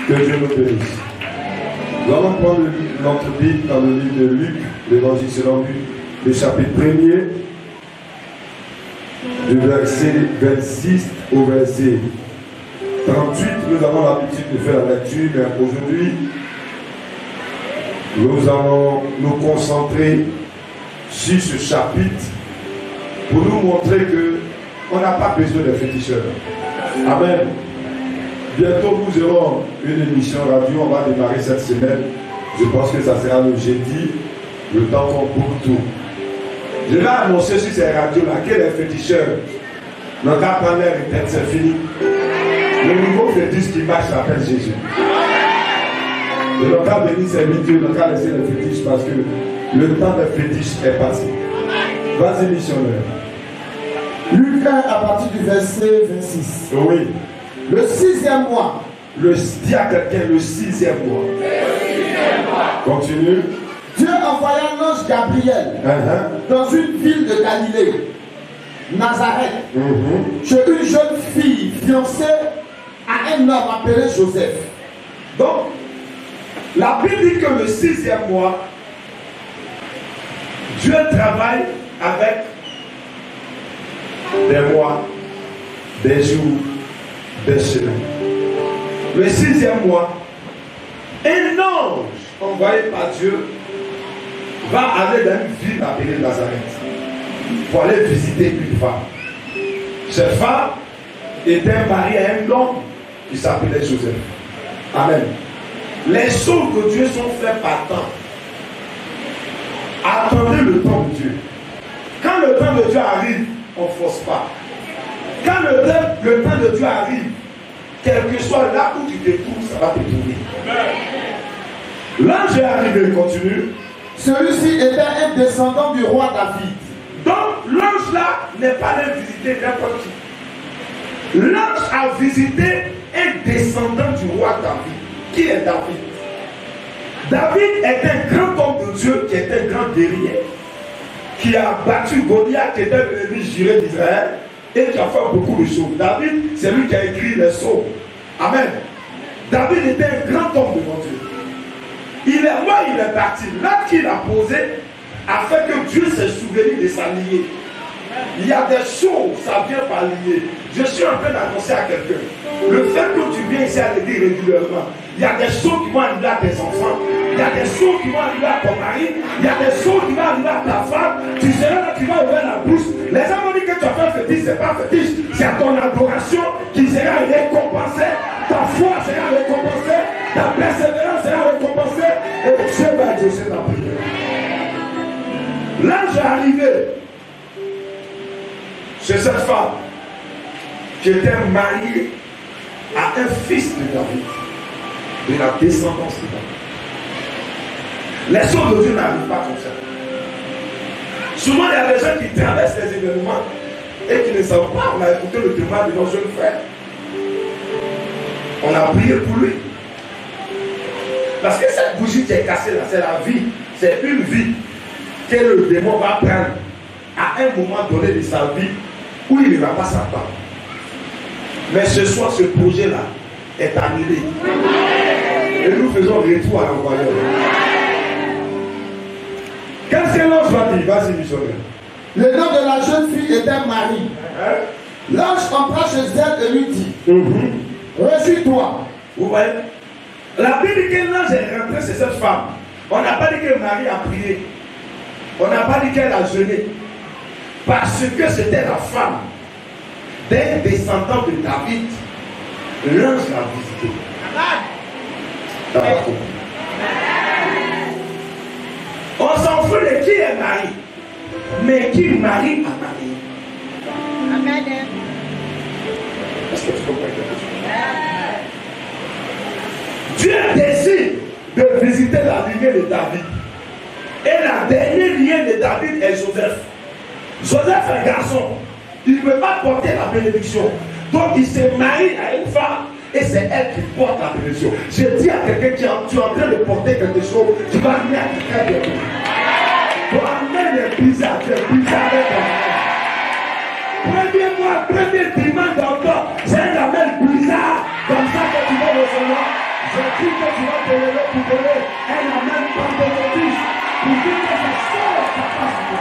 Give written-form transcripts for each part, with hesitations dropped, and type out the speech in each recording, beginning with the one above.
Que Dieu nous bénisse. Nous allons prendre notre Bible dans le livre de Luc, l'évangile selon Luc, le chapitre 1er, du verset 26 au verset 38. Nous avons l'habitude de faire la lecture, mais aujourd'hui, nous allons nous concentrer sur ce chapitre pour nous montrer que on n'a pas besoin de féticheurs. Amen. Bientôt nous aurons une émission radio, on va démarrer cette semaine. Je pense que ça sera le jeudi, le temps qu'on boucle tout. Je vais annoncer sur ces radios-là que les féticheurs n'ont qu'à prendre leur tête, c'est fini. Le nouveau fétiche qui marche s'appelle Jésus. Ils n'ont qu'à venir servir Dieu, ils n'ont qu'à laisser les fétiches parce que le temps des fétiches est passé. Vas-y, missionnaire. Luc 1 à partir du verset 26. Oui. Le 6e mois. Dis à quelqu'un le 6e mois. Continue. Dieu envoya l'ange Gabriel dans une ville de Galilée, Nazareth, chez une jeune fille fiancée à un homme appelé Joseph. Donc, la Bible dit que le 6e mois, Dieu travaille avec des mois, des jours, des semaines. Le 6e mois, un ange envoyé par Dieu va aller dans une ville appelée Nazareth pour aller visiter une femme. Cette femme était mariée à un homme qui s'appelait Joseph. Amen. Les choses de Dieu sont faites par temps. Attendez le temps de Dieu. Quand le temps de Dieu arrive, on ne force pas. Quand le temps de Dieu arrive, quel que soit là où tu te trouves, ça va te trouver. L'ange est arrivé, continue. Celui-ci était un descendant du roi David. Donc l'ange là n'est pas allé visiter n'importe qui. L'ange a visité un descendant du roi David. Qui est David? David est un grand homme de Dieu qui est un grand guerrier, qui a battu Goliath, qui était l'ennemi juré d'Israël, et qui a fait beaucoup de choses. David, c'est lui qui a écrit les psaumes. Amen. David était un grand homme devant Dieu. Il est mort, il est parti. L'acte qu'il a posé a fait que Dieu s'est souvenu de sa lignée. Il y a des choses, ça vient par lignée. Je suis en train d'annoncer à quelqu'un. Le fait que tu viens ici à l'église régulièrement, il y a des choses qui vont arriver à tes enfants. Il y a des choses qui vont arriver à ton mari. Il y a des choses qui vont arriver à ta femme. Tu seras là, tu vas ouvrir la bouche. Les gens vont dire que tu as fait un fétiche, c'est pas un fétiche. C'est ton adoration qui sera récompensée. Ta foi sera récompensée. Ta persévérance sera récompensée. Et Dieu va exaucer ta prière. L'ange est arrivé chez cette femme qui était mariée à un fils de David, de la descendance de David. Les choses de Dieu n'arrivent pas comme ça. Souvent, il y a des gens qui traversent les événements et qui ne savent pas. On a écouté le témoignage de nos jeunes frères. On a prié pour lui. Parce que cette bougie qui est cassée là, c'est la vie. C'est une vie que le démon va prendre à un moment donné de sa vie où il ne va pas s'attendre. Mais ce soir, ce projet-là est annulé. Et nous faisons retour à l'envoyeur. Qu'est-ce que l'ange va dire? Vas-y, missionnaire. Le nom de la jeune fille était Marie. L'ange entra chez elle et lui dit, réjouis-toi. Vous voyez? La Bible dit que l'ange est rentré chez cette femme. On n'a pas dit que Marie a prié. On n'a pas dit qu'elle a jeûné. Parce que c'était la femme d'un descendant de David. L'ange l'a visité. On s'en fout de qui est Marie, mais qui Marie a marié. Amen. Est-ce que tu comprends quelque chose? Dieu décide de visiter la lignée de David. Et la dernière lignée de David est Joseph. Joseph est un garçon. Il ne peut pas porter la bénédiction. Donc il se marie à une femme et c'est elle qui porte la bénédiction. Je dis à quelqu'un qui est en train de porter quelque chose, tu vas amener à quelqu'un de toi. Tu amènes des bizarres, avec toi. Premier mois, premier dimanche d'octobre, c'est un appel bizarre. Comme ça que tu vas recevoir Je dis que tu vas te lever pour donner un amen pentecôtiste, pour dire que c'est seul capacité.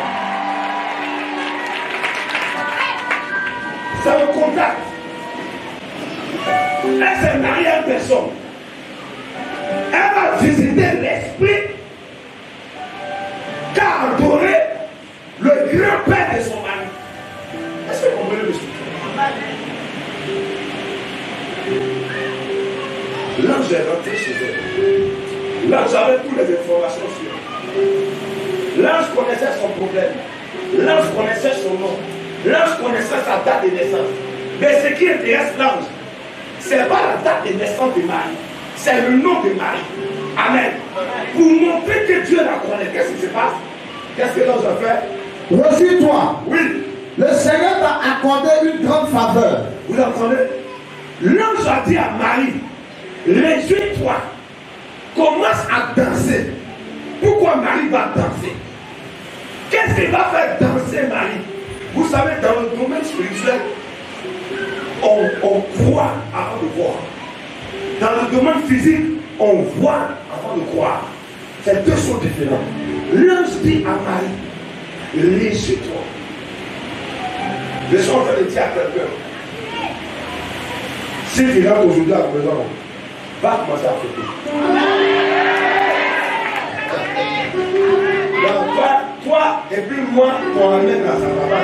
C'est le contact. Elle s'est mariée à une personne. Elle va visiter l'esprit qu'a adoré le grand-père de son mari. Est-ce que vous comprenez le sujet? L'ange est rentré chez elle. L'ange avait toutes les informations sur elle. L'ange connaissait son problème. L'ange connaissait son nom. L'ange connaissait sa date de naissance. Mais ce qui intéresse l'ange, ce n'est pas la date de naissance de Marie, c'est le nom de Marie. Amen. Pour montrer que Dieu la connaît, qu'est-ce qui se passe? Qu'est-ce que l'ange a fait? Reçus-toi. Oui. Le Seigneur t'a accordé une grande faveur. Vous entendez? L'ange a dit à Marie, réjouis-toi, commence à danser. Pourquoi Marie va danser? Qu'est-ce qui va faire danser Marie? Vous savez, dans le domaine spirituel, on croit avant de voir. Dans le domaine physique, on voit avant de croire. C'est deux choses différentes. L'ange dit à Marie, réjouis-toi. Je suis en train de dire à quelqu'un, si tu rentres aujourd'hui à la maison, va commencer à fêter. Toi et puis moi, on amène à sa maman.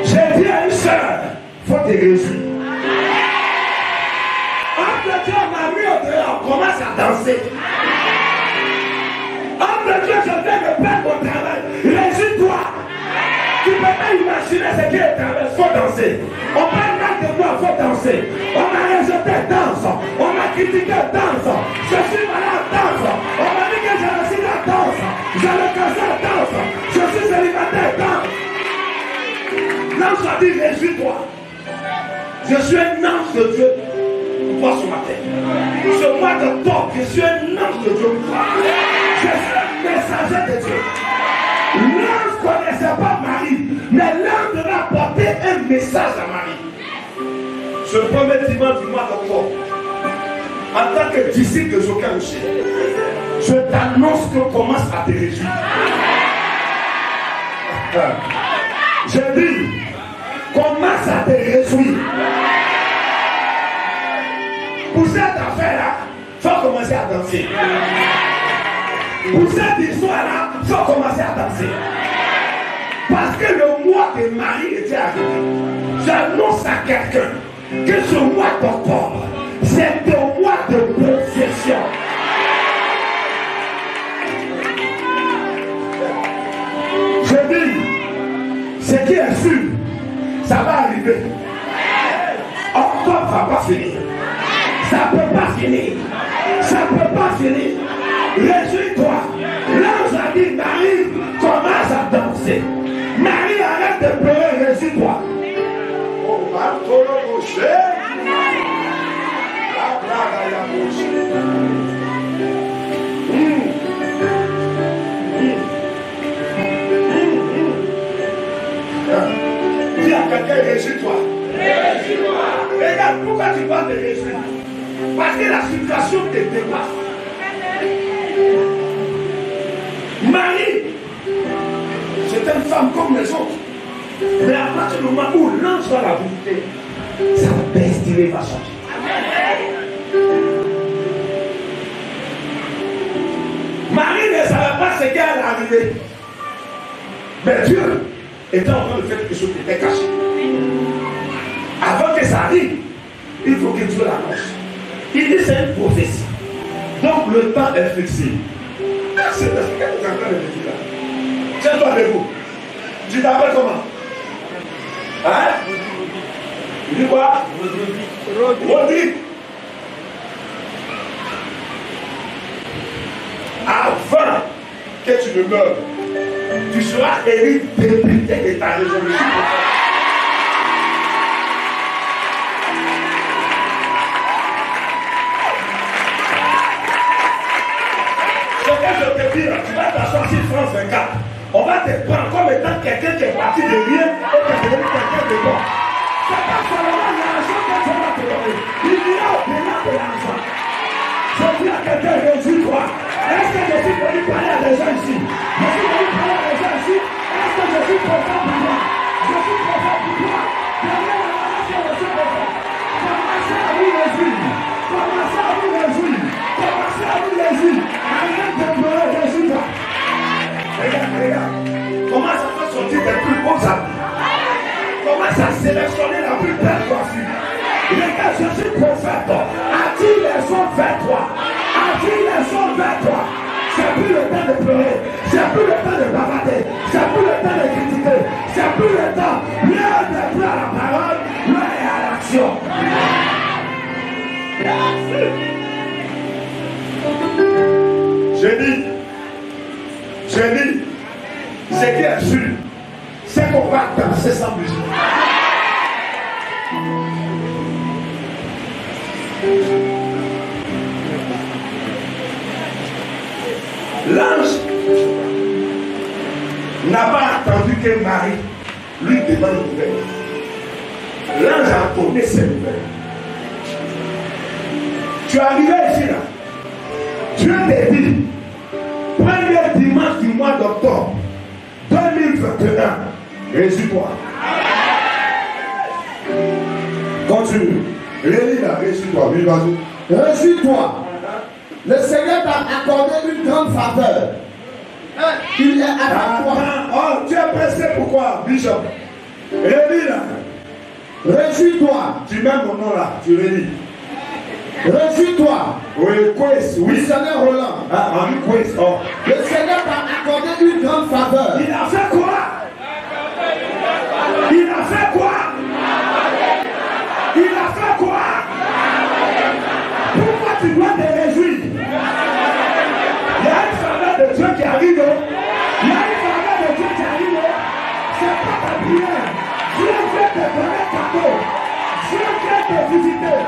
J'ai dit à une soeur, il faut te réjouir. Entre Dieu et Marie, on commence à danser. Entre Dieu, je viens de perdre mon travail. Réjouis-toi. Tu ne peux pas imaginer ce qui est travail. Il faut danser. On parle mal de moi, il faut danser. On m'a rejeté, danse. On m'a critiqué, danse. Je suis malade, danse. On m'a dit que j'ai le sida, danse. J'ai le cancer, danse. Je suis célibataire, danse. L'ange a dit, réjouis-toi. Je suis un ange de Dieu pour toi ce matin. Ce mois d'octobre, je suis un ange de Dieu pour toi. Je suis un messager de Dieu. L'ange ne connaissait pas Marie, mais l'ange devait apporter un message à Marie. Ce premier dimanche du mois d'octobre, en tant que disciple de Joachim Michel, je t'annonce qu'on commence à te réjouir. Je dis, commence à te réjouir. Pour cette affaire-là, il faut commencer à danser. Pour cette histoire-là, il faut commencer à danser. Parce que le mois de Marie était arrivé. J'annonce à quelqu'un que ce mois d'octobre, c'est un mois de possession. Je dis, ce qui est sûr, ça va arriver. Octobre ne va pas finir. Ça ne peut pas finir. Ça ne peut pas finir. Réjouis-toi. L'ange a dit, Marie, commence à danser. Marie, arrête de pleurer, réjouis-toi. Oh, Bartholo Moshe. Dis à quelqu'un, réjouis-toi. Réjouis-toi. Regarde, pourquoi tu vas te réjouir? Parce que la situation te dépasse. Marie, c'est une femme comme les autres. Mais à partir du moment où l'ange va la visiter, sa destinée va changer. Marie ne savait pas ce qui allait arriver. Mais Dieu était en train de faire quelque chose qui était caché. Avant que ça arrive, il faut que Dieu l'annonce. Il dit c'est une prophétie. Donc le temps est fixé. C'est ce que tu es en train de me dire là. Tiens-toi debout. Tu t'appelles comment? Hein? Tu dis quoi? Rodrigue. Avant que tu ne meurs, tu seras élu député de ta région. Je te dis, tu vas t'asseoir sur France 24. On va te prendre comme étant quelqu'un qui est parti de rien et qui est devenu quelqu'un de bon. C'est pas commence à sélectionner la plus belle coiffure. Regarde, je suis prophète. Attire les autres vers toi. Attire les autres vers toi. C'est plus le temps de pleurer. C'est plus le temps de bavarder. C'est plus le temps de critiquer. C'est plus le temps. L'heure n'est plus à la parole. L'heure est à l'action. J'ai dit, ce qui est sûr, c'est qu'on va danser sans musique. L'ange n'a pas attendu que Marie lui demande une nouvelle. L'ange a donné ses nouvelles. Tu es arrivé ici là. Dieu t'a dit, premier dimanche du mois d'octobre 2021, réjouis-toi. Continue. Rélis là, réjouis-toi. Oui, vas-y. Réjouis-toi. Le Seigneur t'a accordé une grande faveur. Il est avec toi. Oh, tu es pressé pourquoi, Bishop? Rélis là. Réjouis-toi. Tu mets mon nom là, tu relis. Réjouis-toi. Oui, quiz, oui. Missionnaire Roland. Ah, quiz, oh. Le Seigneur t'a accordé une grande faveur. Il a fait quoi? Il a fait quoi? Il a fait quoi? Pourquoi tu dois te réjouir? Il y a une faveur de Dieu qui arrive. Il y a une faveur de Dieu qui arrive. C'est pas ta prière. Dieu vient te donner un cadeau. Dieu vient te visiter.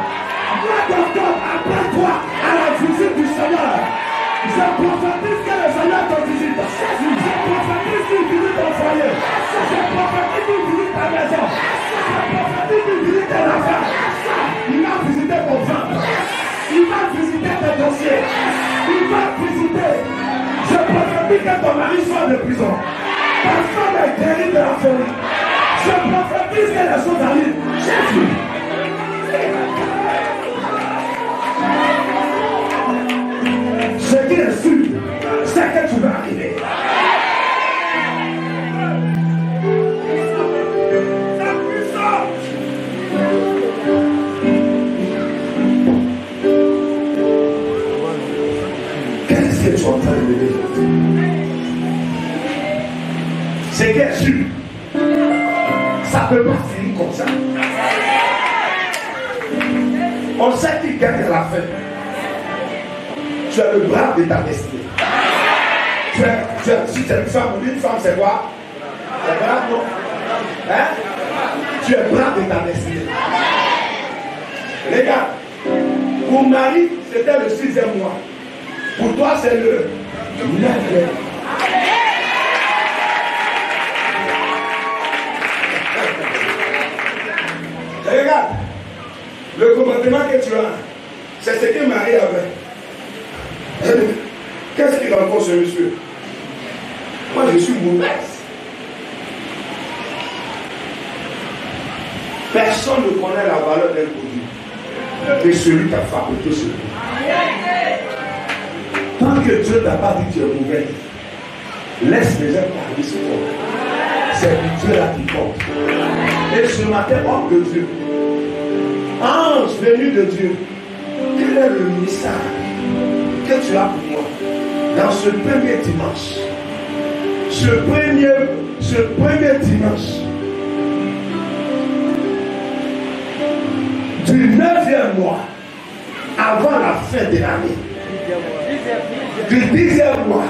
Mois d'octobre, après-toi à la visite du Seigneur. Je prophétise que le Seigneur te visite. Je prophétise qu'il visite ton foyer. Je prophétise qu'il visite ta maison. Je prophétise qu'il visite tes affaires. Il va visiter ton ventre. Il va visiter tes dossiers. Il va visiter. Je prophétise que ton mari soit de prison. Ta femme est guérie de la folie. Je prophétise que les choses arrivent. Jésus. Ce qui est sûr, c'est que tu vas arriver. Qu'est-ce que tu es en train de dire? Ce qui est sûr, ça ne peut pas finir comme ça. On sait qui gagne à la fin. Tu es le bras de ta destinée. Si tu es une femme, c'est quoi? C'est bras, non? Hein? Tu es bras de ta destinée. Regarde, pour Marie, c'était le 6e mois. Pour toi, c'est le 9e. Regarde, le comportement que tu as, c'est ce que Marie avait. Qu'est-ce qu'il rencontre ce monsieur? Moi je suis mauvaise. Personne ne connaît la valeur d'un produit que celui qui a fabriqué ce produit. Tant que Dieu n'a pas dit que tu es mauvaise, laisse les gens parler sur toi. C'est Dieu là qui compte. Et ce matin, homme de Dieu, ange venu de Dieu, quel est le message que tu as pour moi dans ce premier dimanche? Ce premier dimanche du 9e mois avant la fin de l'année, du 10e mois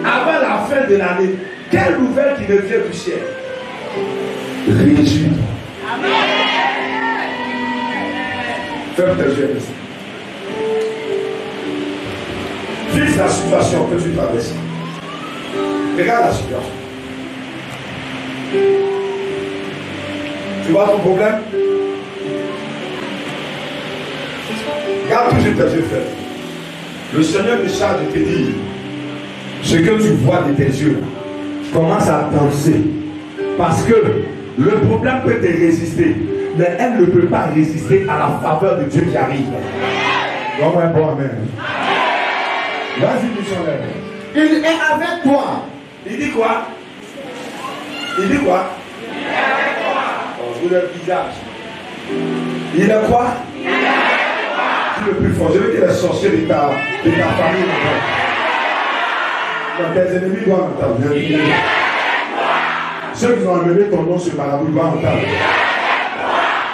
avant la fin de l'année, quelle nouvelle qui me vient du ciel? Réjouis-toi. Ferme tes yeux. Fixe la situation que tu traverses. Regarde la situation. Tu vois ton problème? Garde toujours tes yeux fermés. Le Seigneur me charge de te dire ce que tu vois de tes yeux. Commence à danser. Parce que le problème peut te résister, mais elle ne peut pas résister à la faveur de Dieu qui arrive. Donne un bon amen. Vas-y, missionnaire. Il est avec toi. Il dit quoi? Il dit quoi? sur leur visage. Il est quoi? Dis le plus fort. Je veux que les sorciers de ta famille m'entendent. Donc tes ennemis doivent entendre. Ceux qui ont amené ton nom sur Marabout doivent entendre.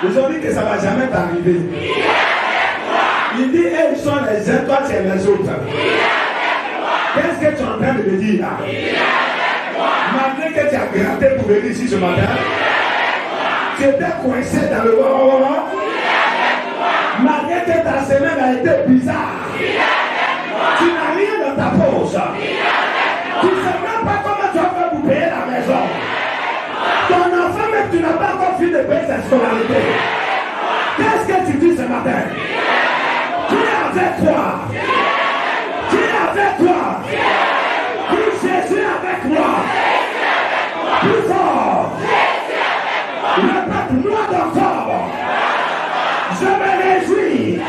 Ils ont dit que ça ne va jamais t'arriver. Il dit, ils sont les uns, toi tu es les autres. Qu'est-ce que tu es en train de me dire là? Malgré que tu as gratté pour venir ici ce matin, tu étais coincé dans le vent. Malgré que ta semaine a été bizarre, tu n'as rien dans ta poche. Tu ne sais même pas comment tu vas faire pour payer la maison. Ton enfant, même tu n'as pas encore fini de payer sa scolarité. Qu'est-ce que tu dis ce matin? Qui est avec toi? Qui est avec toi? Qui Jésus est avec moi? Plus fort. Répète-moi d'encore. Je me réjouis.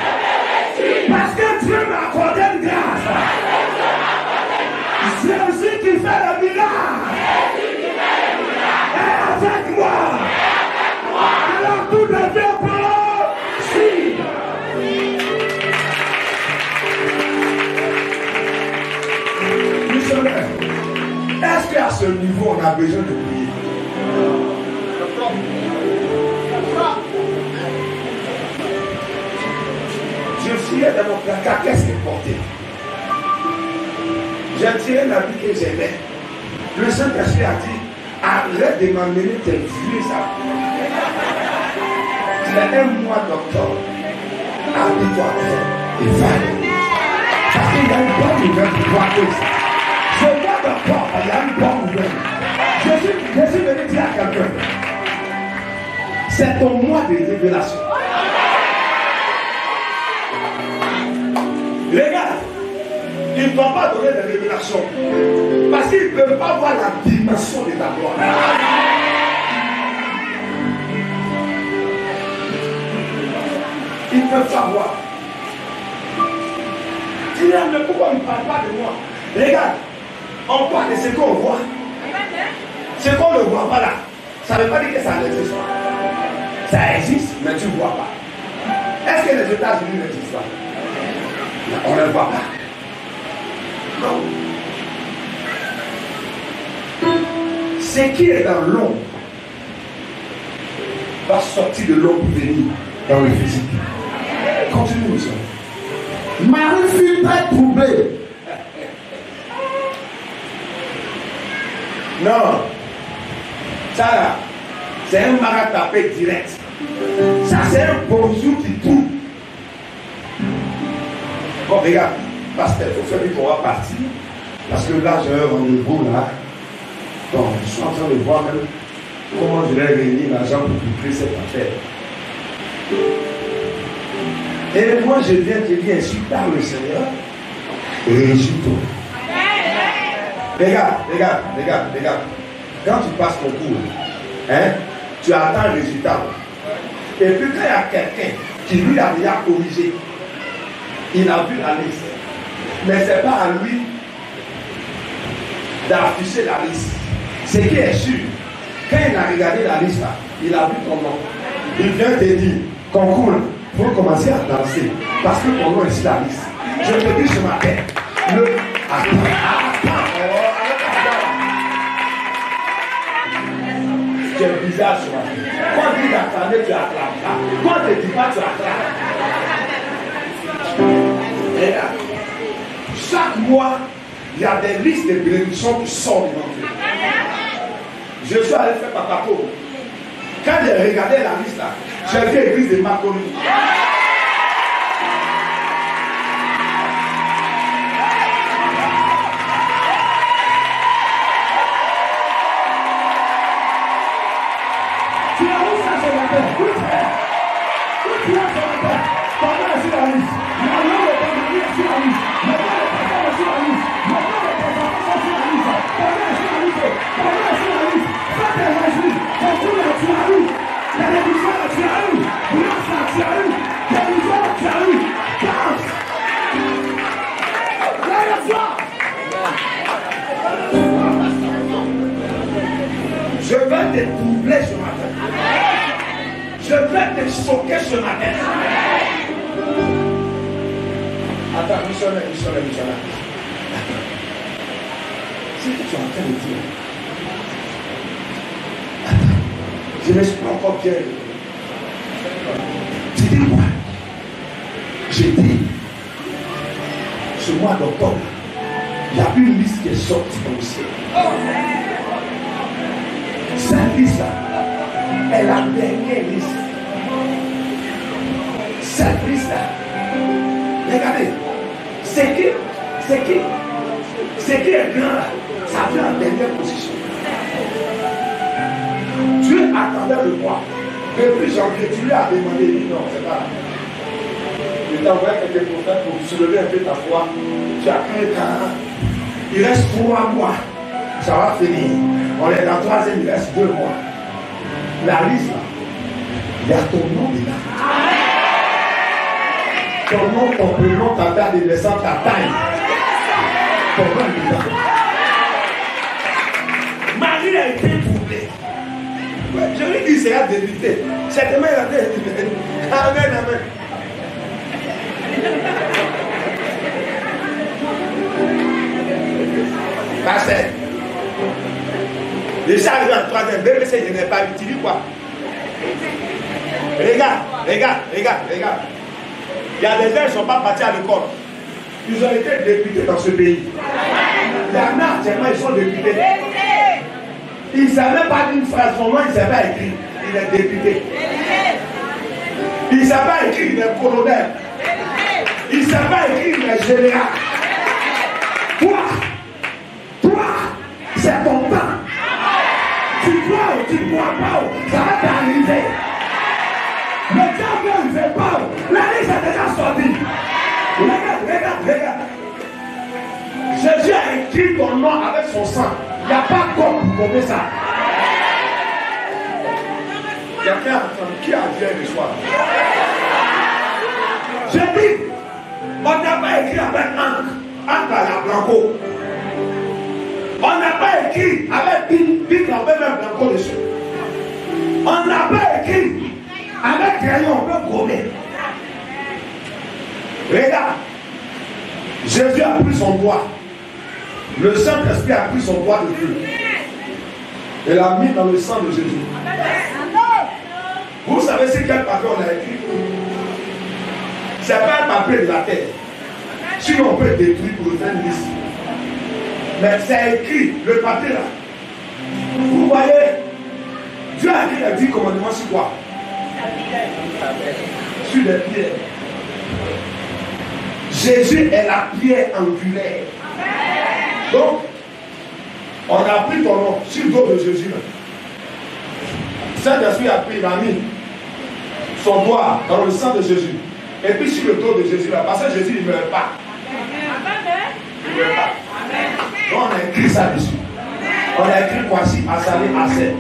Parce que Dieu m'a accordé une grâce. Jésus qui fait le miracle est avec moi. Alors tout devient possible. Est-ce qu'à ce niveau on a besoin de prier? Je suis dans mon placard, qu'est-ce qu'il portait? J'ai tiré la vie que j'aimais. Le Saint-Esprit a dit, arrête de m'emmener tes vieux sapins. Il y a un mois d'octobre, habille-toi et va. Parce qu'il y a une bonne nouvelle pour toi. Je vois d'octobre, il y a une bonne nouvelle. Jésus venait dire à quelqu'un, c'est ton mois de révélation. Les gars, ils ne vont pas donner de révélation parce qu'ils ne peuvent pas voir la dimension de ta gloire. Ils ne peuvent pas voir. Dis-leur, mais pourquoi ils ne parlent pas de moi? Regarde, on parle de ce qu'on voit. Ce qu'on ne voit pas là, ça ne veut pas dire que ça n'existe pas. Ça existe, mais tu ne vois pas. Est-ce que les États-Unis n'existent pas? On ne le voit pas. Non. Ce qui est dans l'ombre va sortir de l'ombre pour venir dans le physique. Continue, monsieur. Marie fut très troublée. Non. Ça là, c'est un maratapé direct. Ça, c'est un bonjour qui trouve. Bon, regarde, pasteur, il faut faire qu'on va partir. Parce que là, j'ai un rendez-vous là. Donc, je suis en train de voir même comment je vais réunir l'argent pour boucler cette affaire. Et moi, je viens te dire ainsi par le Seigneur. Réjouis-toi. Regarde. Quand tu passes ton cours, hein, tu attends le résultat. Et puis quand il y a quelqu'un qui lui a déjà corrigé, il a vu la liste. Mais ce n'est pas à lui d'afficher la liste. Ce qui est sûr, quand il a regardé la liste, là, il a vu ton nom. Il vient te dire, concours, il faut commencer à danser. Parce que ton nom est sur la liste. Je te dis ce matin, tu es bizarre ce matin. Quand on dit d'acclamer, tu acclames. Quand on ne te dit pas, tu acclames. Chaque mois, il y a des listes de bénédictions qui sortent devant Dieu. Je suis allé faire papa pauvre. Quand j'ai regardé la liste là, j'ai vu l'église de Maconi. Tu as où ça ce matin? Où tu es? Où tu es ce matin? Pendant la sur la liste. Maintenant le pandémie est sur la liste. Maintenant le pasteur est sur la liste. Maintenant le présentation est sur la liste. Pendant est sur la liste. Pendant est sur la liste. Ça t'est réjoui. Concours là tu as eu. Télévision là tu as eu. Grâce là tu as eu. Télévision là tu as eu. Grâce. Là la foi. Je vais te troubler ce matin. Je vais te choquer ce matin. Attends, missionnaire. C'est ce que tu es en train de dire. Attends, je ne suis pas encore bien. Tu dis quoi? J'ai dit, ce mois d'octobre, il y a une liste qui est sortie dans le ciel. Cette liste-là est la dernière liste. Cette liste-là, regardez, c'est qui est grand là, ça vient en dernière position. Dieu attendait le roi. Depuis janvier, tu lui as demandé, il dit non, c'est pas là. Il t'a envoyé quelques prophètes pour soulever un peu ta foi. Tu as cru qu'un. Il reste 3 mois. Ça va finir. On est dans le 3e, il reste 2 mois. La liste là, il y a ton nom dedans. Ton nom, ton prénom, ta date de naissance, ta taille. Ton nom dedans. Marie a été troublée. Ouais, je lui dis, c'est à débuter. Certainement, il a été débuté. Amen, amen. Pasteur, déjà arrivé en 3e, BBC, je n'ai pas vu. Tu dis quoi? Regarde. Il y a des gens qui ne sont pas partis à l'école. Ils ont été députés dans ce pays. Il y en a actuellement, ils sont députés. Ils ne savaient pas d'une phrase, son nom, il ne savait pas écrire. Il est député. Il ne savait pas écrire, il est colonel. Il ne savait pas écrire, il est général. Toi, c'est ton temps. Tu crois ou tu ne crois pas, ça va t'arriver. Le diable ne fait pas. La liste est déjà sortie. Regarde. Jésus a écrit ton nom avec son sang. Il n'y a pas d'homme pour combler ça. Quelqu'un entend qui a dit le soir. J'ai dit, on n'a pas écrit avec Anne à la Blanco. On n'a pas écrit avec Bic en même Blanco dessus. On n'a pas écrit avec crayon, on peut gommer. Regarde, Jésus a pris son doigt. Le Saint-Esprit a pris son doigt de feu et l'a mis dans le sang de Jésus. Vous savez c'est quel papier on a écrit? C'est pas un papier de la terre. Sinon on peut détruire pour le faire une liste. Mais c'est écrit, le papier là. Vous voyez, Dieu a écrit les 10 commandements sur quoi? Sur les pierres. Jésus est la pierre angulaire. Donc, on a pris ton nom sur le dos de Jésus. Saint-Esprit a pris, il a mis son doigt dans le sang de Jésus. Et puis sur le dos de Jésus, là, parce que Jésus ne meurt pas. Il ne meurt pas. Donc on a écrit ça dessus. On a écrit voici, Assalé, Assel.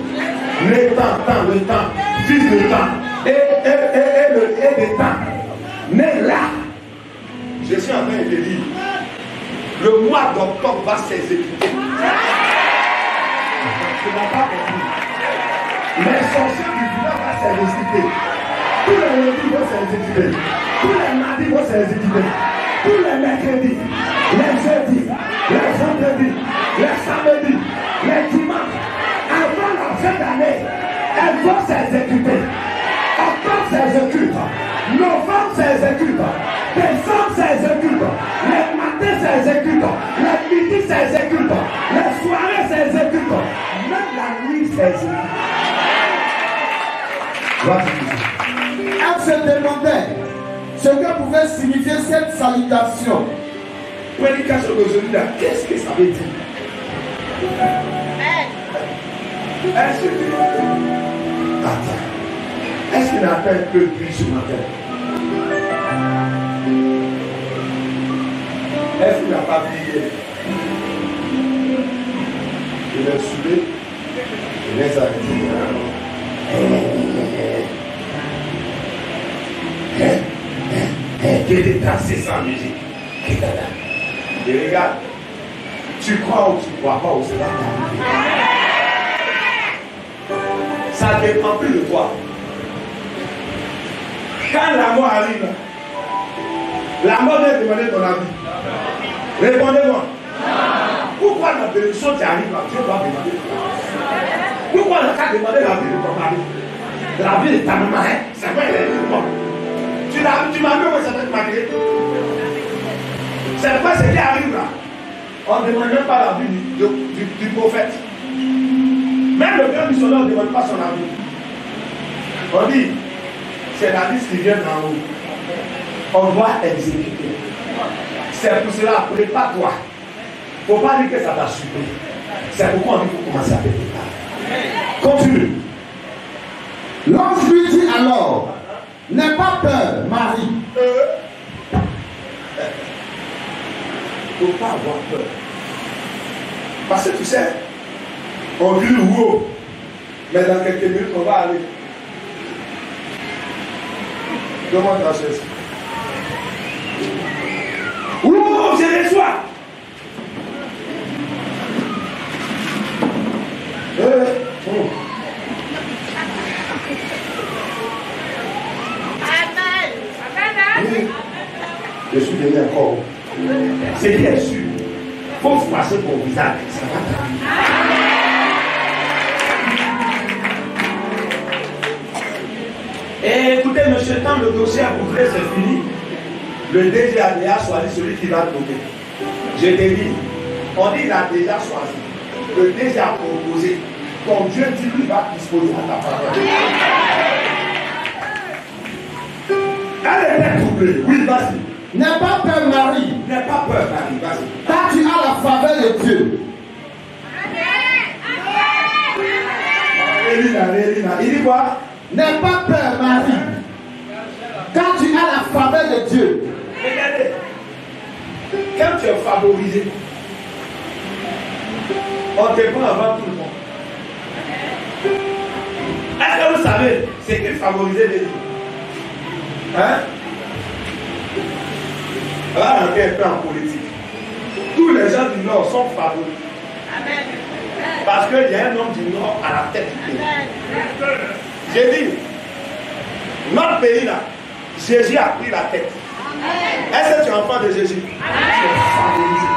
Le temps, fils de temps. Et le temps. Mais là, je suis en train de dire, le mois d'octobre va s'exécuter. Tu n'as pas compris. Les sorciers du village vont s'exécuter. Tous les lundis vont s'exécuter. Tous les mardis vont s'exécuter. Tous les mercredis, les jeudis, les vendredis, les samedis, les dimanches. Avant la fin d'année, elles vont s'exécuter. Octobre s'exécute. Novembre s'exécute. Décembre s'exécute. Les matins s'exécutent. Les midis s'exécutent. Les soirées s'exécutent. Même la nuit s'exécute. Elle se demandait ce que pouvait signifier cette salutation. Prédication d'aujourd'hui, qu'est-ce que ça veut dire? Est-ce qu'il n'a pas un peu pris ce matin? Est-ce qu'il n'a pas prié? Il est saoulé. Il est arrêté. Qui est dansé sans musique. Et regarde, tu crois ou tu ne crois pas, ou c'est pas. Ça ne dépend plus de toi. Quand la mort arrive, la mort vient demander ton avis. Répondez-moi. Pourquoi la bénédiction qui arrive, Dieu doit demander ton avis? Pourquoi le cas demander la vie de ton mari? La vie de ta maman, c'est vrai, elle est morte. Tu m'as vu où ça va te marier? C'est quoi ce qui arrive là? On ne demande même pas la vie du prophète. Même le grand missionnaire ne demande pas son avis. On dit, c'est la liste qui vient d'en haut. On doit exécuter. C'est pour cela, prépare-toi. Il ne faut pas dire que ça t'a surpris. C'est pourquoi on dit qu'il faut commencer à préparer. Continue. L'ange lui dit alors, n'aie pas peur, Marie. Il ne faut pas avoir peur. Parce que tu sais, on dit wow, mais dans quelques minutes, on va aller. Demande ta chaise. Wow, j'ai les soins. Je suis venu encore. C'est bien sûr. Il faut se passer pour le visage. Ça va. Et écoutez, monsieur, quand le dossier à boucler, c'est fini, le DGAD a choisi celui qui va tomber. Je t'ai dit, on dit qu'il a déjà choisi. Le DG a proposé. Ton Dieu dit qu'il va disposer à ta parole. Elle était troublée. Oui, vas-y. N'aie pas peur, Marie. N'aie pas peur, Marie. Vas-y. Car tu as la faveur de Dieu. Elina. Il dit quoi? N'aie pas peur, Marie. Car tu as la faveur de Dieu. Regardez. Quand tu es favorisé, on te prend avant tout le monde. Est-ce que vous savez ce qui favorisait les gens? Hein? On va rentrer un peu en politique. Tous les gens du Nord sont favorisés. Parce qu'il y a un homme du Nord à la tête du pays. J'ai dit, notre pays là, Jésus a pris la tête. Est-ce que tu es enfant de Jésus? Tu es favorisé.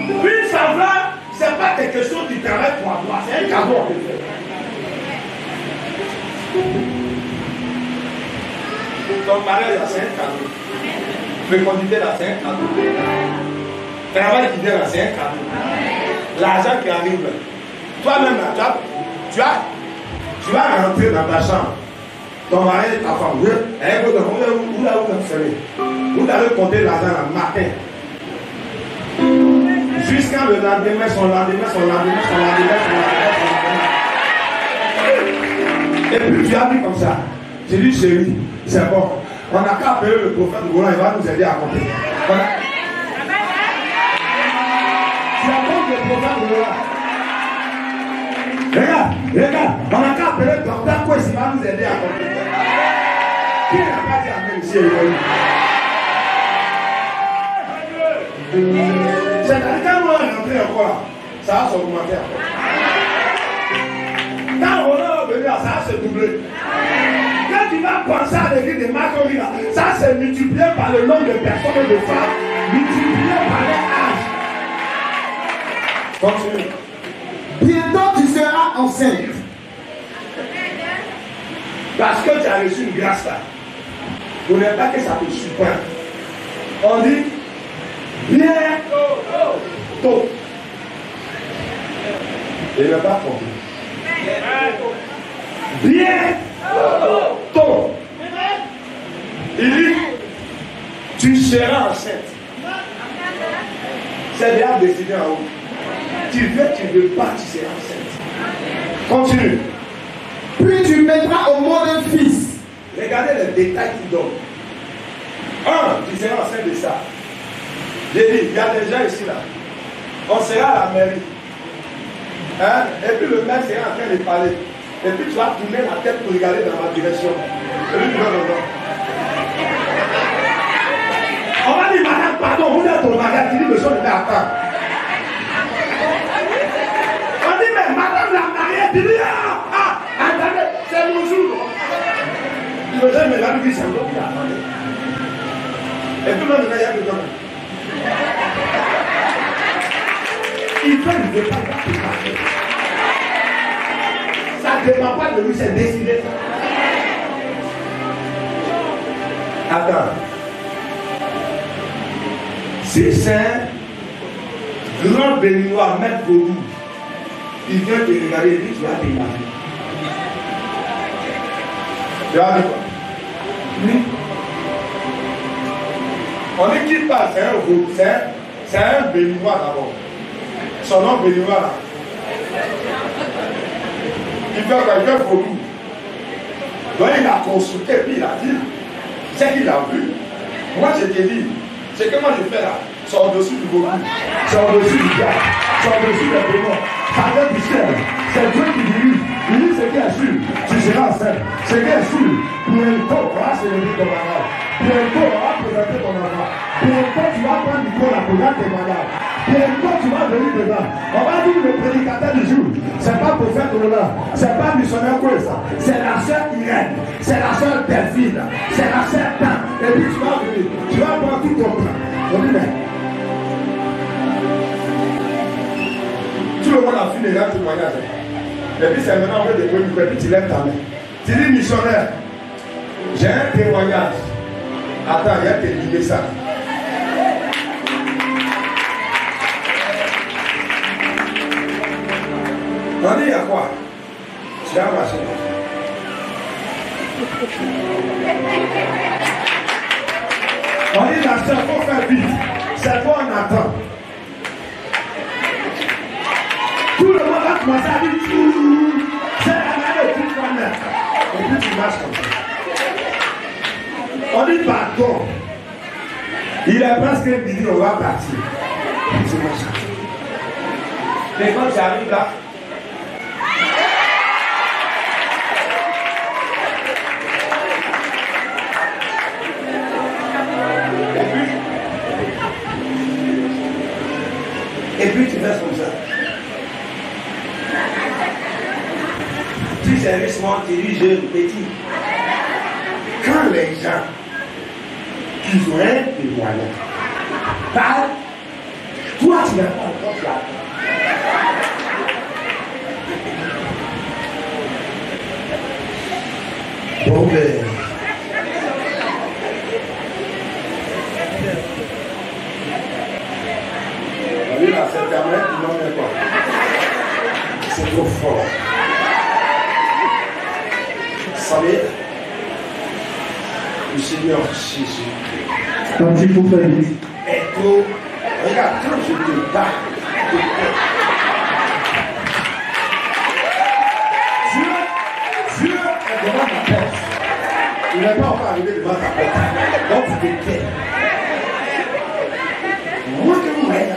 Une faveur, ce n'est pas quelque chose qui travaille pour avoir, c'est un cadeau en fait. Ton mariage, c'est un cadeau. Fécondité, là, c'est un cadeau. Travail qui vient, là, c'est un cadeau. L'argent qui arrive, toi-même, là, tu vas rentrer dans ta chambre. Ton mari, ta femme, vous allez compter l'argent le matin. Jusqu'à le lendemain, son lendemain. Et puis tu as dit comme ça. J'ai dit, chérie, c'est bon. On n'a qu'à appeler le prophète Golan, il va nous aider à compter. Tu apportes le prophète Golan. Regarde, on n'a qu'à appeler le docteur Kouès, il va nous aider à compter. Qui n'a pas dit amen ici? C'est-à-dire quand on est rentré encore, ça va s'augmenter encore. Quand on est revenu, ça va se doubler. Quand tu vas penser à l'église de Macori, ça se multiplié par le nombre de personnes et de femmes, multiplié par les âges. Continue. Bientôt tu seras enceinte. Parce que tu as reçu une grâce là. Vous n'êtes pas que ça te surprend. On dit bientôt. Il n'a pas compris. Bientôt. Il dit tu seras enceinte. C'est déjà décidé en haut. Tu veux pas, tu seras enceinte. Continue. Puis tu mettras au monde un fils. Regardez les détails qu'il donne. Tu seras enceinte de ça. J'ai dit, il y a des gens ici là. On sera à la mairie. Hein? Et puis le maire sera en train de parler. Et puis tu vas tourner la tête pour regarder dans ma direction. Et puis non. On va dire, madame, pardon, vous êtes au mariage, tu dis, monsieur, ne fait attendre. On dit, mais madame la mariée, tu dis, attendez, c'est mon jour. faisais mes amis qui s'en vont. Et puis maintenant, il y a quelqu'un. Il veut pas parler. Ça ne dépend pas de lui, c'est décidé. Attends. Si c'est un grand béninois, maître Godou, il vient te regarder et dit tu vas t'imaginer. Tu vas dire quoi? Oui. On dit qu'il passe, c'est un béninois d'abord. Son nom béninois là. Il fait quoi? Il fait Godou. Donc il a consulté, puis il a dit, c'est qu'il a vu. Moi je te dis, c'est que moi je fais là, c'est au-dessus du Godou, c'est au-dessus du diable, c'est au-dessus des démons. Ça vient du ciel, c'est Dieu qui dirige. Il dit ce qui est sûr, tu seras enceinte. Ce qui est sûr, bientôt on va célébrer ton mariage. Bientôt on va présenter ton enfant. Bientôt tu vas prendre du corps pour tes mariages. Bientôt tu vas venir dedans. On va dire le prédicateur du jour. C'est pas pour faire de l'honneur. C'est pas missionnaire quoi ça. C'est la sœur Irène. C'est la sœur Delphine. C'est la sœur Tan. Et puis tu vas venir. Tu vas prendre tout ton temps. On dit mais. Tout le monde a fini les témoignages. Et puis c'est maintenant on veut déployer et puis tu lèves ta main. Tu dis missionnaire. J'ai un témoignage. Attends, il y a que l'idée ça. On dit il y a quoi? Tu as marché. On dit la seule faut faire vite. C'est quoi on attend? Tout le monde va commencer à dire tout. C'est la même et tout va mettre. Et puis tu marches comme ça. On dit pardon. Il est presque midi, on va partir. Tu marches. Mais quand j'arrive là, et puis tu fais comme ça. Tu services mon dirigé petit. Quand les gens ils ont un témoignage, parle, toi tu n'as pas encore là. Bon ben. Oui, là, c'est permet, non, mais quoi? C'est trop fort. Savez, le Seigneur Jésus. Quand il faut faire vite. Et tout, regarde, quand je te parle, Dieu est devant ta porte. Il n'est pas encore arrivé devant ta porte. Donc tu te tais. Moi que vous voyez.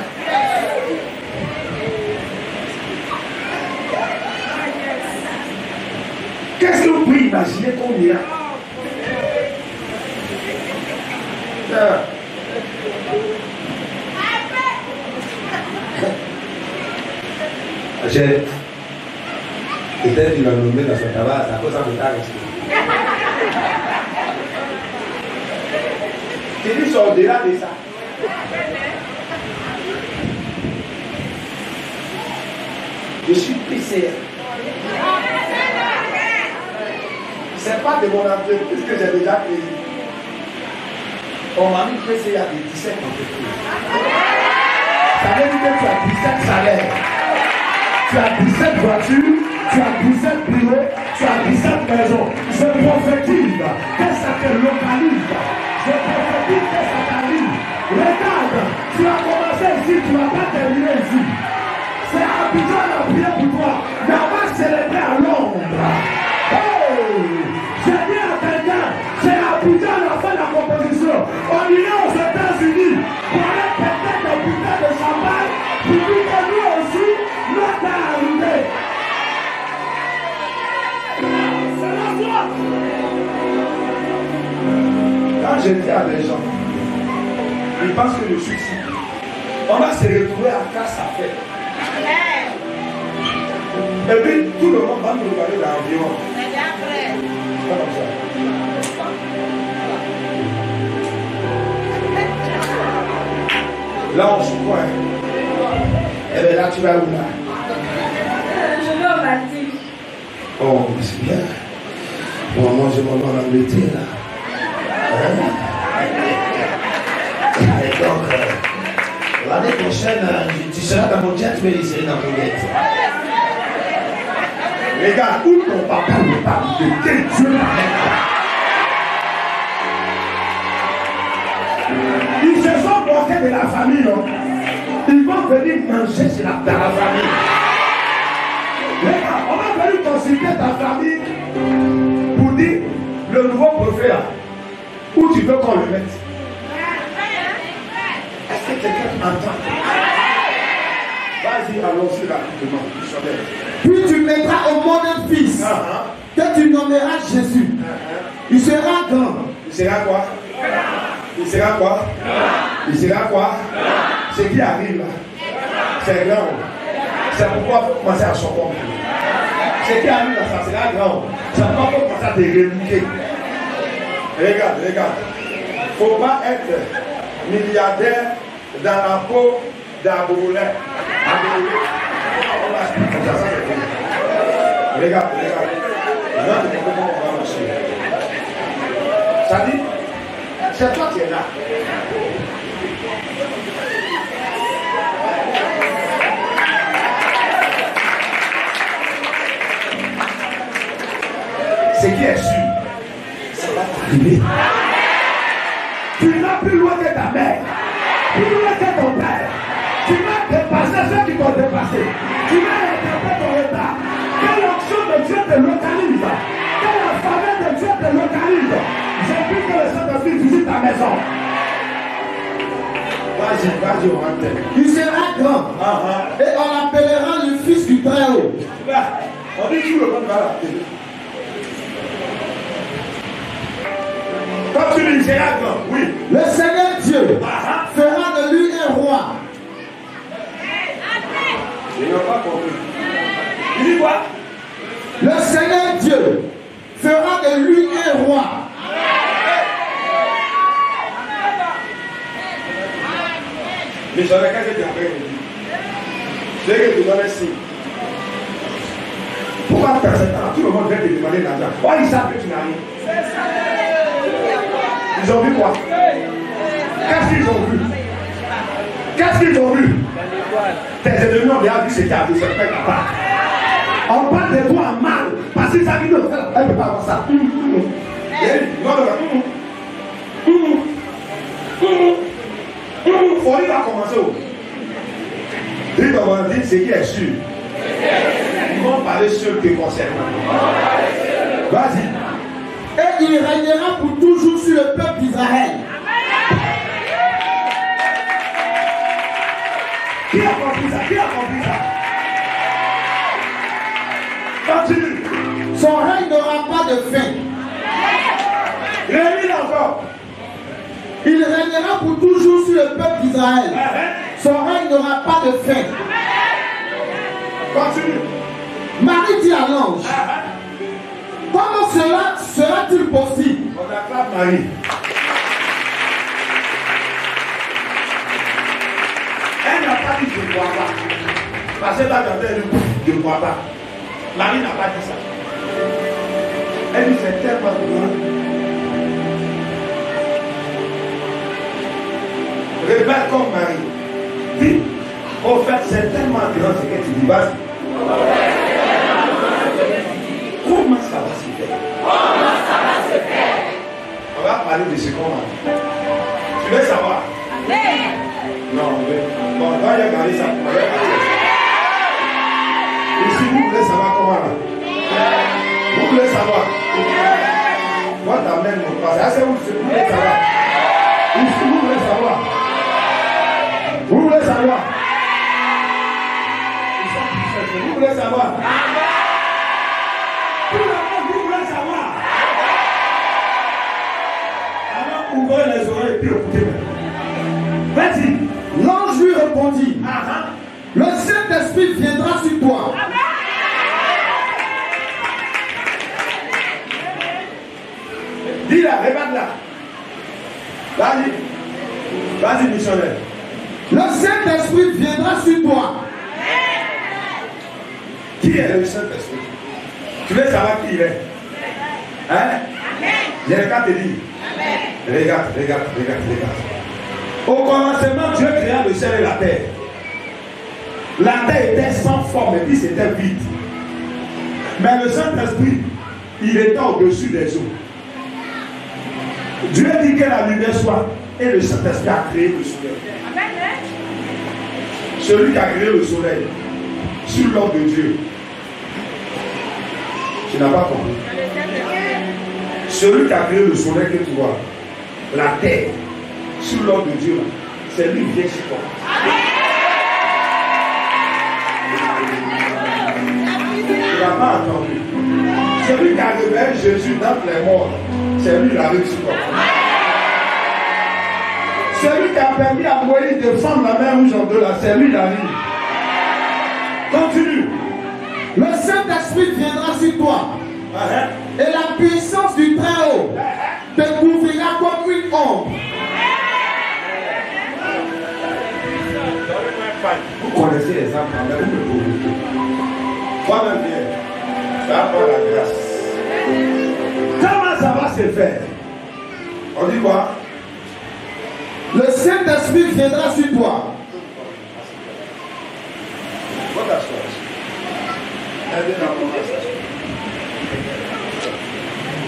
Qu'est-ce que vous pouvez imaginer comme miracle? Peut-être qu'il va nommer dans son tabac, c'est à cause de ta resté. Tu dis, c'est au-delà de ça. Je suis pressé. C'est pas de mon entreprise que j'ai déjà payé. On m'a mis pressé il y a des 17 entreprises. Ça veut dire que tu as 17 salaires. Tu as 17 voitures, tu as 17 bureaux, tu as 17 maisons. Je prophétise que ça te localise. Je prophétise que ça t'arrive. Regarde, tu as commencé ici, tu ne vas pas terminer ici. C'est Abidjan la prière pour toi. Mais on va célébrer à Londres. J'ai dit à quelqu'un, c'est Abidjan la fin de la composition. On irait aux États-Unis pour aller péter des bouteilles de champagne pour dire que nous aussi, notre est arrivé. C'est la foi. Quand je dis à des gens, ils pensent que je suis ici. On va se retrouver à casse à faire. Et puis tout le monde va nous regarder dans l'environ. Pas comme ça. L'ange, quoi? Eh bien là, tu vas où là? Je vais au baptême. Oh, c'est bien. Bon, moi, je m'en vais en Angleterre là. Et donc, l'année prochaine, tu seras dans mon jet, tu vais laisser dans ton jet. Regarde, où ton papa ne parle de quel Dieu n'arrête pas. Ils se sont moqués de la famille, non? Ils vont venir manger sur la famille. Regarde, on va venir consulter ta famille pour dire le nouveau prophète où tu veux qu'on le mette. Est-ce que quelqu'un m'entend? Vas-y, allons-y rapidement. Puis tu mettras au monde un fils que tu nommeras Jésus. Il sera grand. Il sera quoi? Il sera quoi? Il sera quoi? Ce qui arrive là, c'est grand. C'est pourquoi il faut commencer à choper. Ce qui arrive là, ça sera grand. C'est pourquoi il faut commencer à te répliquer. Regarde, regarde. Il ne faut pas être milliardaire dans la peau d'un boulot. Regarde, regarde. Regarde comment on va marcher. Ça dit, c'est toi qui es là. Ce qui est sûr, ça va t'arriver. Tu n'as plus loin que ta mère, plus loin que ton père. Tu vas dépasser ceux qui t'ont dépassé. Tu vas rattraper ton retard. Que l'action de Dieu te localise. Que la faveur de Dieu te localise. J'ai vu que le Saint-Esprit visite ta maison. Vas-y, vas-y, on rentre. Il sera grand. Et on l'appellera le Fils du Très-Haut. On dit tout le monde va l'appeler. Quand tu dis, il sera grand, oui. Le Seigneur Dieu fera de lui un roi. Je n'ai pas compris. Il dit quoi? Le Seigneur Dieu fera de lui un roi. Mais j'avais qu'à dire après. C'est que tu donnes un signe. Pourquoi tu as cette temps? Tout le monde vient te demander l'argent. Pourquoi ils savent que tu n'as rien? Ils ont vu quoi? Qu'est-ce qu'ils ont vu? Qu'est-ce qu'ils ont vu? Tes ennemis ont déjà vu ce qu'il y a vu, c'est pas capable. On parle de toi en mal, parce qu'ils savent que elle ne peut pas avoir ça. Folie va commencer où? Il va dire ce qui est sûr. Ils vont parler sur tes concernant. Vas-y. Et il régnera pour toujours sur le peuple d'Israël. Qui a compris ça? Qui a compris ça? Continue. Son règne n'aura pas de fin. Réunis encore. Il régnera pour toujours sur le peuple d'Israël. Son règne n'aura pas de fin. Continue. Marie dit à l'ange, comment cela sera-t-il possible? On acclame Marie. Elle n'a pas dit je ne bois pas. Parce que là, quand elle dit je ne bois pas. Marie n'a pas dit ça. Elle dit c'est tellement grand. Révèle comme Marie. Dis, au fait, c'est tellement grand ce que tu dis. Vas-y. Comment ça va se faire? Comment ça va se faire? On va parler de ce qu'on a. Tu veux savoir? Amen. Non, mais bon, on va y regarder ça. Ici, vous voulez savoir comment là? Vous voulez savoir? Moi, t'amènes mon passé. Ah, c'est vous voulez savoir? Ici, vous voulez savoir? Vous voulez savoir? Vous voulez savoir? Tout le monde, vous voulez savoir? Alors, ouvrez les oreilles et puis écoutez-moi. Vas-y. L'ange lui répondit, le Saint-Esprit viendra sur toi. Dis-la, regarde-la. Vas-y. Vas-y, missionnaire. Le Saint-Esprit viendra sur toi. Qui est le Saint-Esprit? Tu veux savoir qui il est? Hein? Il y a qu'à te dire. Regarde. Au commencement, Dieu créa le ciel et la terre. La terre était sans forme et puis c'était vide. Mais le Saint-Esprit, il était au-dessus des eaux. Dieu dit que la lumière soit et le Saint-Esprit a créé le soleil. Celui qui a créé le soleil sur l'ordre de Dieu. Tu n'as pas compris. Celui qui a créé le soleil que tu vois, la terre, sur l'ordre de Dieu, c'est lui qui vient chez toi. Tu n'as pas entendu. Celui qui a réveillé Jésus d'entre les morts, c'est lui qui arrive sur toi. Celui qui a permis à Moïse de fendre la mer rouge en deux, là, c'est lui qui arrive. Continue. Le Saint-Esprit viendra sur toi. Et la puissance du Très-Haut te couvrira comme une ombre. Vous connaissez les enfants, mais vous me provoquez. Toi-même bien, ça va avoir la grâce. Comment ça va se faire? On dit quoi? Le Saint-Esprit viendra sur toi.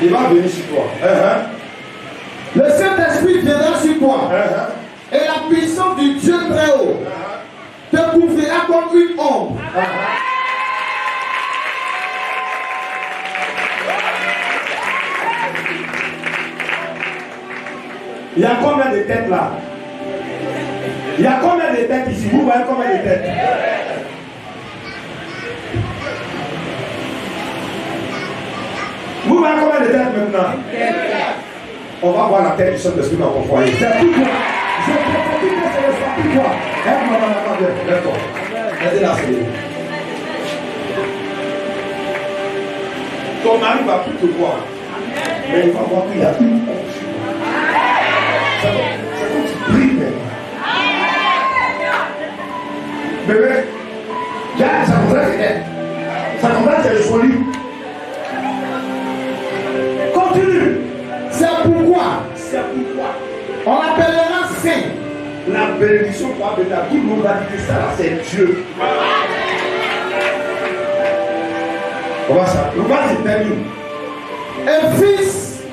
Il va venir sur toi. Le Saint-Esprit viendra sur toi. Et la puissance du Dieu très haut te couvrira comme une ombre. Il y a combien de têtes là? Il y a combien de têtes ici? Vous voyez combien de têtes? Vous voyez combien de têtes maintenant? On va voir la tête du Saint-Esprit dans ton foyer. C'est tout toi. Je prophétise que ce soit tout toi. Maman, lève-toi. Aidez-la, c'est. Ton mari va plus te voir. Mais il va voir qu'il y a une honte sur toi. C'est comme tu pries maintenant. Bébé, ça commence à être joli. Continue. C'est pourquoi on l'appellera saint. La bénédiction pour Abéda, tout le monde va dire que ça là, c'est Dieu. Comment ça? Vas-y, termine. Un fils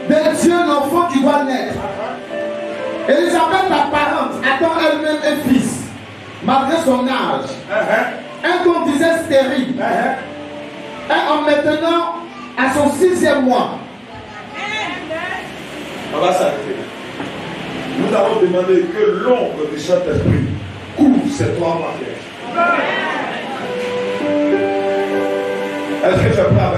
de Dieu, l'enfant qui doit naître. Élisabeth, ta parente, attend elle-même un fils, malgré son âge. Un qu'on disait stérile. Et en maintenant à son 6e mois. On va s'arrêter. Nous avons demandé que l'ombre du Saint-Esprit couvre ces 3 mariages. Est-ce que tu es prêt à